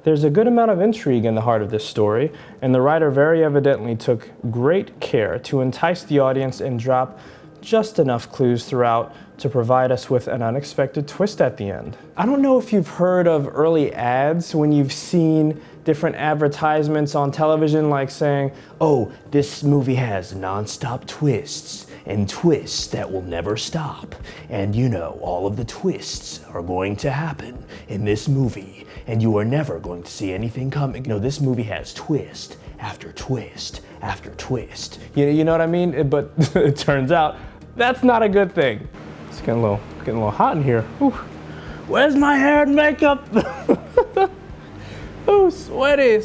There's a good amount of intrigue in the heart of this story, and the writer very evidently took great care to entice the audience and drop just enough clues throughout to provide us with an unexpected twist at the end. I don't know if you've heard of early ads when you've seen different advertisements on television like saying, oh, this movie has non-stop twists and twists that will never stop. And you know, all of the twists are going to happen in this movie and you are never going to see anything coming. No, this movie has twist after twist after twist. You know what I mean? But it turns out that's not a good thing. It's getting a little hot in here. Whew. Where's my hair and makeup? Ooh, sweaty,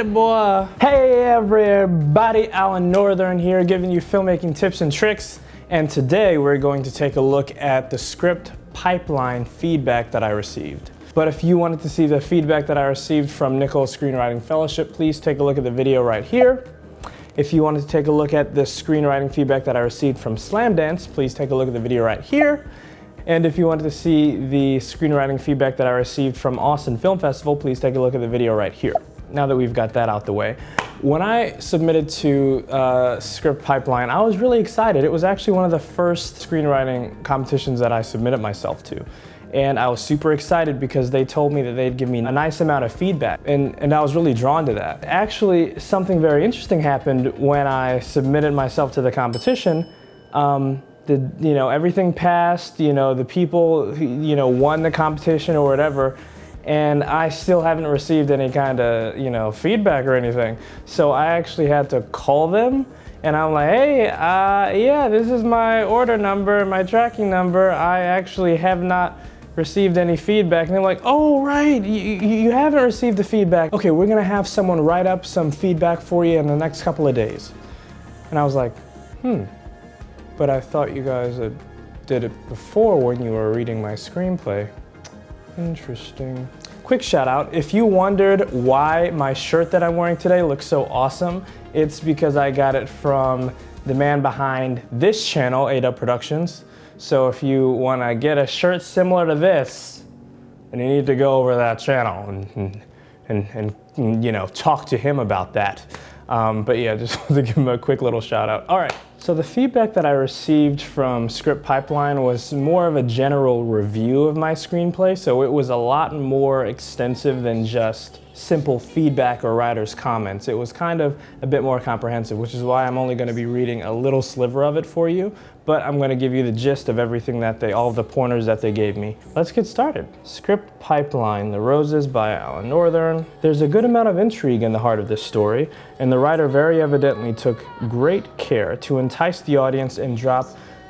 boy. Hey everybody, Alan Northern here, giving you filmmaking tips and tricks. And today we're going to take a look at the script pipeline feedback that I received. But if you wanted to see the feedback that I received from Mckee's Screenwriting Fellowship, please take a look at the video right here. If you wanted to take a look at the screenwriting feedback that I received from Slamdance, please take a look at the video right here. And if you wanted to see the screenwriting feedback that I received from Austin Film Festival, please take a look at the video right here. Now that we've got that out the way. When I submitted to Script Pipeline, I was really excited. It was actually one of the first screenwriting competitions that I submitted myself to. And I was super excited because they told me that they'd give me a nice amount of feedback, and I was really drawn to that. Actually, something very interesting happened when I submitted myself to the competition. Everything passed, the people who, won the competition or whatever, and I still haven't received any kind of, feedback or anything. So I actually had to call them, and I'm like, hey, yeah, this is my order number, my tracking number. I actually have not received any feedback. And they're like, oh, right, you haven't received the feedback. Okay, we're gonna have someone write up some feedback for you in the next couple of days. And I was like, but I thought you guys did it before when you were reading my screenplay. Interesting. Quick shout out, if you wondered why my shirt that I'm wearing today looks so awesome, it's because I got it from the man behind this channel, A-Dub Productions. So if you want to get a shirt similar to this, then you need to go over that channel and talk to him about that. But yeah, just wanted to give him a quick little shout out. All right, so the feedback that I received from Script Pipeline was more of a general review of my screenplay, so it was a lot more extensive than just simple feedback or writer's comments. It was kind of a bit more comprehensive, which is why I'm only going to be reading a little sliver of it for you, but I'm going to give you the gist of everything that all of the pointers that they gave me. Let's get started. Script Pipeline, The Roses by Alan Northern. There's a good amount of intrigue in the heart of this story, and the writer very evidently took great care to entice the audience and drop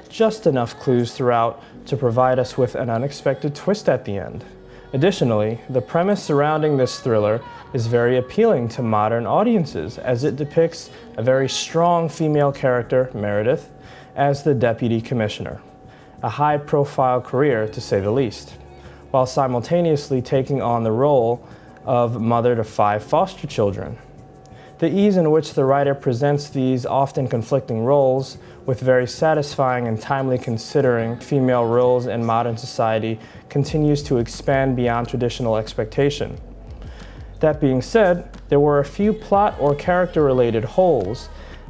just enough clues throughout to provide us with an unexpected twist at the end. Additionally, the premise surrounding this thriller is very appealing to modern audiences as it depicts a very strong female character, Meredith, as the deputy commissioner, a high-profile career to say the least, while simultaneously taking on the role of mother to 5 foster children. The ease in which the writer presents these often conflicting roles with very satisfying and timely considering female roles in modern society continues to expand beyond traditional expectation. That being said, there were a few plot or character-related holes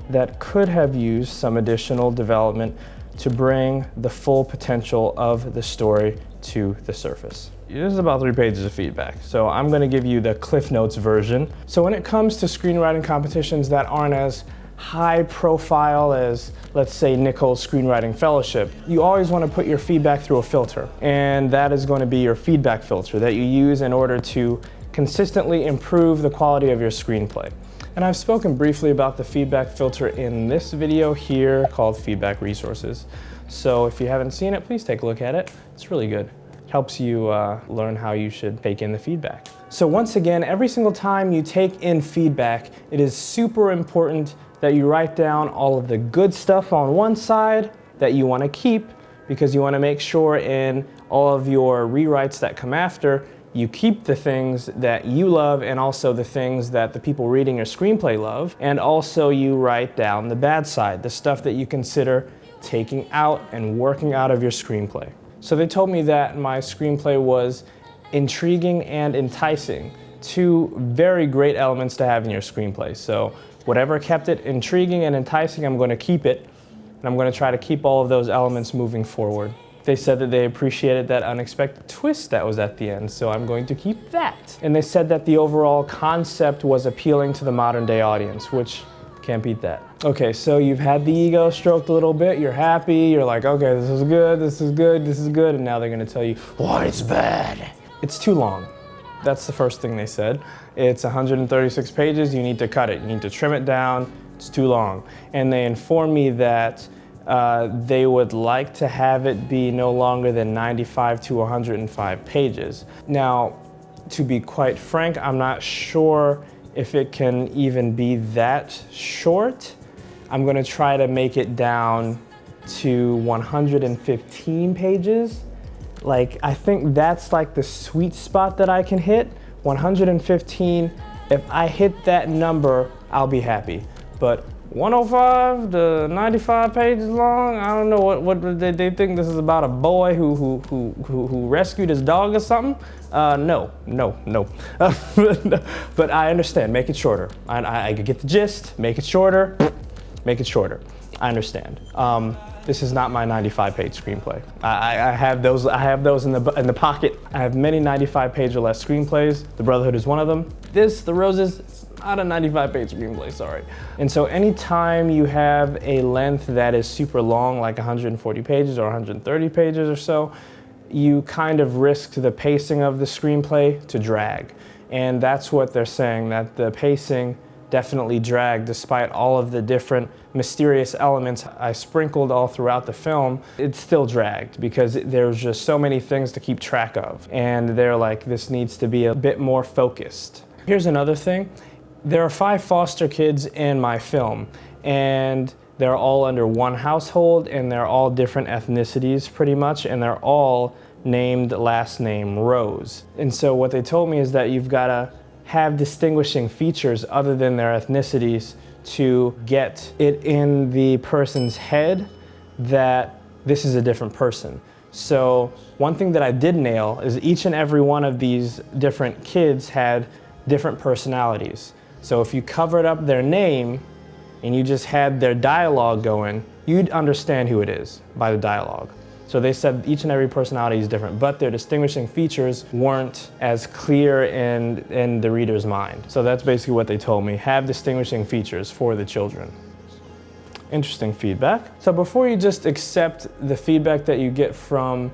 that could have used some additional development to bring the full potential of the story to the surface. This is about 3 pages of feedback, so I'm going to give you the Cliff Notes version. So when it comes to screenwriting competitions that aren't as high profile as, let's say, Mckee's Screenwriting Fellowship, you always want to put your feedback through a filter, and that is going to be your feedback filter that you use in order to consistently improve the quality of your screenplay. And I've spoken briefly about the feedback filter in this video here called Feedback Resources. So if you haven't seen it, please take a look at it. It's really good. It helps you learn how you should take in the feedback. So once again, every single time you take in feedback, it is super important that you write down all of the good stuff on one side that you want to keep, because you want to make sure in all of your rewrites that come after, you keep the things that you love and also the things that the people reading your screenplay love, and also you write down the bad side, the stuff that you consider taking out and working out of your screenplay. So they told me that my screenplay was intriguing and enticing. Two very great elements to have in your screenplay. So whatever kept it intriguing and enticing, I'm going to keep it. And I'm going to try to keep all of those elements moving forward. They said that they appreciated that unexpected twist that was at the end, so I'm going to keep that. And they said that the overall concept was appealing to the modern day audience, which can't beat that. Okay, so you've had the ego stroked a little bit, you're happy, you're like, okay, this is good, this is good, this is good, and now they're gonna tell you why it's bad. It's too long. That's the first thing they said. It's 136 pages, you need to cut it, you need to trim it down, it's too long. And they informed me that they would like to have it be no longer than 95 to 105 pages. Now, to be quite frank, I'm not sure if it can even be that short. I'm gonna try to make it down to 115 pages. Like, I think that's like the sweet spot that I can hit. 115, if I hit that number, I'll be happy. But 105 to 95 pages long, I don't know what they think this is about, a boy who rescued his dog or something. No. But I understand, make it shorter. I get the gist, make it shorter, make it shorter. I understand. This is not my 95-page screenplay. I have those in the pocket. I have many 95-page or less screenplays. The Brotherhood is one of them. The Roses, it's not a 95-page screenplay, sorry. And so anytime you have a length that is super long, like 140 pages or 130 pages or so, you kind of risk the pacing of the screenplay to drag. And that's what they're saying, that the pacing definitely dragged despite all of the different mysterious elements I sprinkled all throughout the film. It still dragged because there's just so many things to keep track of. And they're like, this needs to be a bit more focused. Here's another thing. There are 5 foster kids in my film, and they're all under one household, and they're all different ethnicities pretty much, and they're all named last name Rose. And so what they told me is that you've got to have distinguishing features other than their ethnicities to get it in the person's head that this is a different person. So one thing that I did nail is each and every one of these different kids had different personalities. So if you covered up their name and you just had their dialogue going, you'd understand who it is by the dialogue. So they said each and every personality is different, but their distinguishing features weren't as clear in the reader's mind. So that's basically what they told me, have distinguishing features for the children. Interesting feedback. So before you just accept the feedback that you get from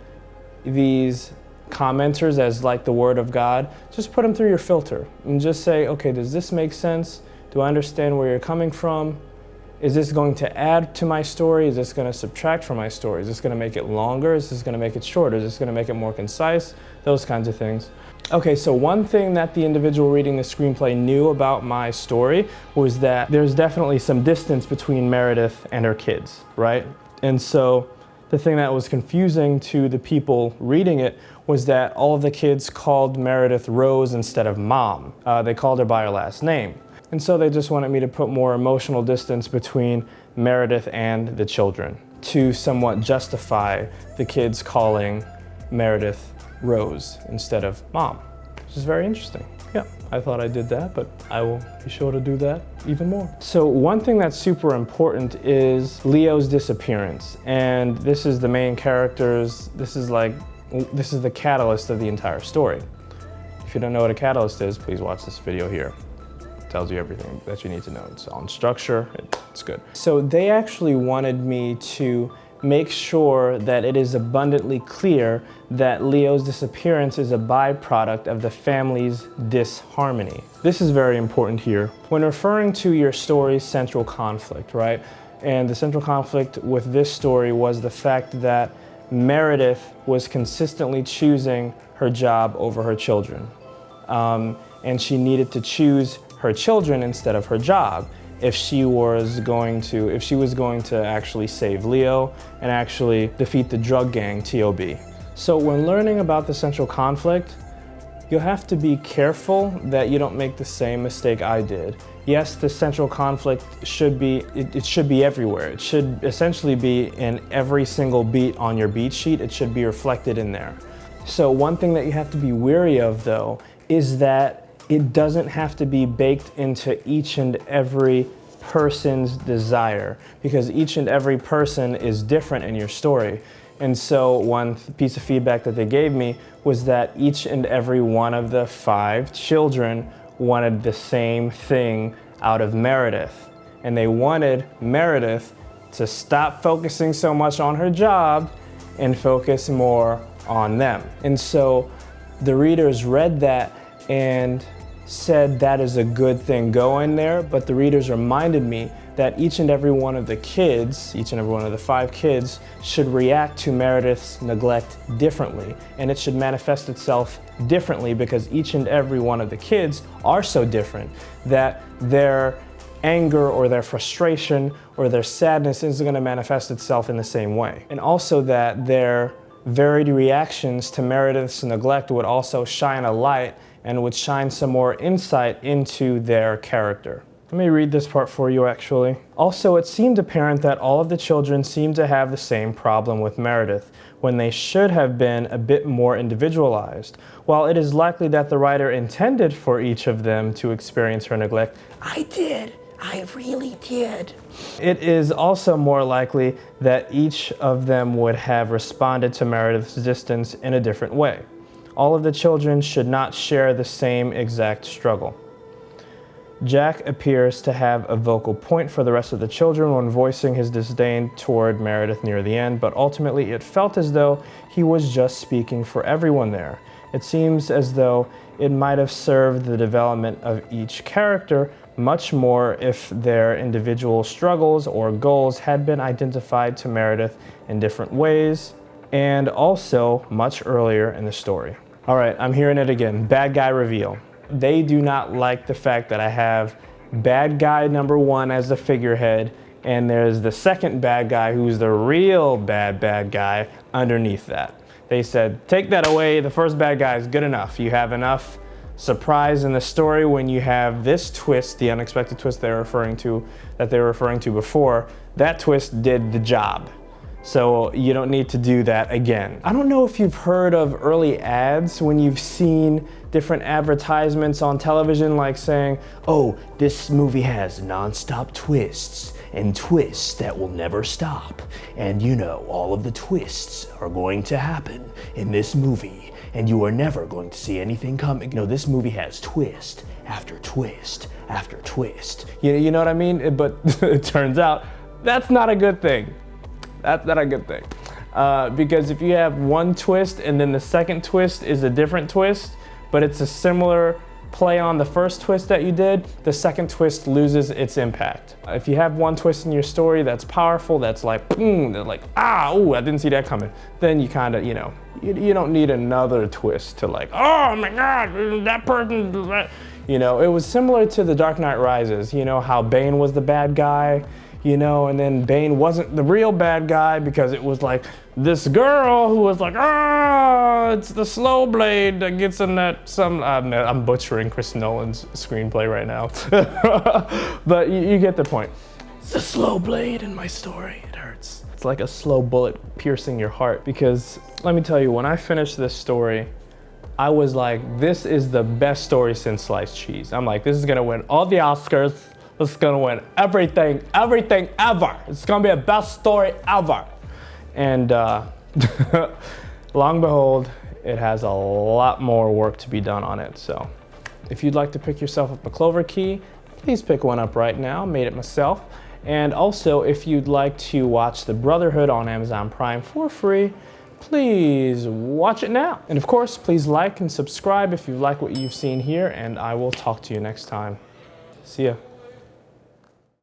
these commenters as like the word of God, just put them through your filter and just say, okay, does this make sense? Do I understand where you're coming from? Is this going to add to my story? Is this going to subtract from my story? Is this going to make it longer? Is this going to make it shorter? Is this going to make it more concise? Those kinds of things. Okay, so one thing that the individual reading the screenplay knew about my story was that there's definitely some distance between Meredith and her kids, right? And so the thing that was confusing to the people reading it was that all of the kids called Meredith Rose instead of Mom. They called her by her last name. And so they just wanted me to put more emotional distance between Meredith and the children to somewhat justify the kids calling Meredith Rose instead of Mom, which is very interesting. Yeah, I thought I did that, but I will be sure to do that even more. So one thing that's super important is Leo's disappearance. And this is the main character's, this is the catalyst of the entire story. If you don't know what a catalyst is, please watch this video here. It tells you everything that you need to know. It's on structure, it's good. So they actually wanted me to make sure that it is abundantly clear that Leo's disappearance is a byproduct of the family's disharmony. This is very important here. When referring to your story's central conflict, right? And the central conflict with this story was the fact that Meredith was consistently choosing her job over her children. And she needed to choose her children instead of her job if she was going to actually save Leo and actually defeat the drug gang TOB. So when learning about the central conflict, you'll have to be careful that you don't make the same mistake I did. Yes, the central conflict should be, it should be everywhere. It should essentially be in every single beat on your beat sheet. It should be reflected in there. So one thing that you have to be wary of, though, is that it doesn't have to be baked into each and every person's desire, because each and every person is different in your story. And so one piece of feedback that they gave me was that each and every one of the 5 children wanted the same thing out of Meredith. And they wanted Meredith to stop focusing so much on her job and focus more on them. And so the readers read that and said that is a good thing, go in there, but the readers reminded me that each and every one of the kids, each and every one of the 5 kids, should react to Meredith's neglect differently, and it should manifest itself differently because each and every one of the kids are so different that their anger or their frustration or their sadness isn't going to manifest itself in the same way. And also that their varied reactions to Meredith's neglect would also shine a light and would shine some more insight into their character. Let me read this part for you, actually. Also, it seemed apparent that all of the children seemed to have the same problem with Meredith, when they should have been a bit more individualized. While it is likely that the writer intended for each of them to experience her neglect, I really did. It is also more likely that each of them would have responded to Meredith's distance in a different way. All of the children should not share the same exact struggle. Jack appears to have a vocal point for the rest of the children when voicing his disdain toward Meredith near the end, but ultimately it felt as though he was just speaking for everyone there. It seems as though it might have served the development of each character much more if their individual struggles or goals had been identified to Meredith in different ways, and also much earlier in the story. All right, I'm hearing it again. Bad guy reveal. They do not like the fact that I have bad guy number 1 as the figurehead, and there's the second bad guy who's the real bad guy underneath that. They said, take that away, the first bad guy is good enough. You have enough surprise in the story when you have this twist, the unexpected twist that they were referring to before. That twist did the job. So you don't need to do that again. I don't know if you've heard of early ads when you've seen different advertisements on television, like saying, oh, this movie has non-stop twists and twists that will never stop. And you know, all of the twists are going to happen in this movie and you are never going to see anything coming. No, this movie has twist after twist after twist. You know what I mean? But it turns out that's not a good thing. That's not a good thing. Because if you have one twist and then the second twist is a different twist, but it's a similar play on the first twist that you did, the second twist loses its impact. If you have one twist in your story that's powerful, that's like, boom, they're like, ah, ooh, I didn't see that coming. Then you kind of, you know, you don't need another twist to like, oh my God, that person, you know, it was similar to The Dark Knight Rises, you know, how Bane was the bad guy, you know, and then Bane wasn't the real bad guy because it was like this girl who was like, ah, it's the slow blade that gets in that I'm butchering Chris Nolan's screenplay right now. But you get the point. It's the slow blade in my story. It hurts. It's like a slow bullet piercing your heart, because let me tell you, when I finished this story, I was like, this is the best story since sliced cheese. I'm like, this is gonna win all the Oscars. This is gonna win everything ever. It's gonna be the best story ever. And long behold, it has a lot more work to be done on it. So if you'd like to pick yourself up a Clover key, please pick one up right now. Made it myself. And also, if you'd like to watch The Brotherhood on Amazon Prime for free, please watch it now. And of course, please like and subscribe if you like what you've seen here, and I will talk to you next time. See ya.